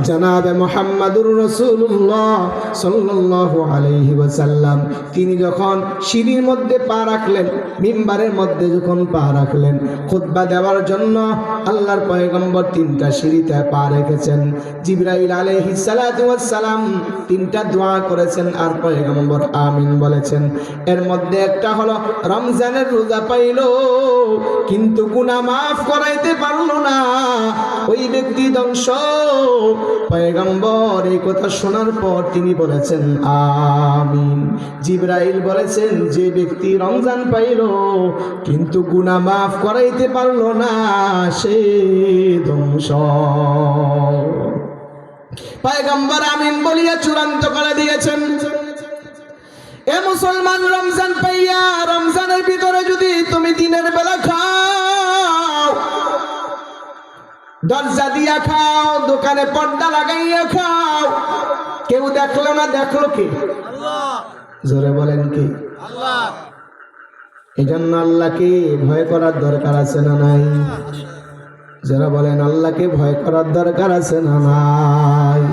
জনাবে মুহাম্মাদুর রাসূলুল্লাহ সাল্লাল্লাহু আলাইহি ওয়াসাল্লাম তিনি যখন সিঁড়ির মধ্যে পা রাখলেন, মিম্বারের মধ্যে যখন পা রাখলেন, খুতবা দেওয়ার জন্য আল্লাহর পয়গম্বর তিনটা সিঁড়িতে পা রেখেছেন। জিবরাইল আলাইহিস সালাতু ওয়াস সালাম তিনটা দোয়া করেছেন আর পয়গম্বর আমিন বলেছেন। এর মধ্যে একটা হলো রমজানের রোজা পাইলো কিন্তু গুনাহ মাফ করাইতে পারলো না, ওই ব্যক্তি ধ্বংস। পয়গম্বর এই কথা শোনার পর তিনি বলেছেন আমিন। জিবরাইল বলেছেন যে ব্যক্তি রমজান পাইল কিন্তু গুনাহ মাফ করাইতে পারলো না সে ধ্বংস। পয়গম্বর আমিন বলিয়া চূড়ান্ত করে দিয়েছেন। এ মুসলমান, রমজান পাইয়া রমজানের ভিতরে যদি তুমি দিনের বেলা খাও, দরজা দিয়া খাও, দোকানে পর্দা লাগাইয়া খাও, কেউ দেখলো না, দেখলো কে? আল্লাহ। জোরে বলেন কি? আল্লাহ। এই জন্য আল্লাহকে ভয় করার দরকার আছে না নাই? যারা বলেন আল্লাহকে ভয় করার দরকার আছে না নাই?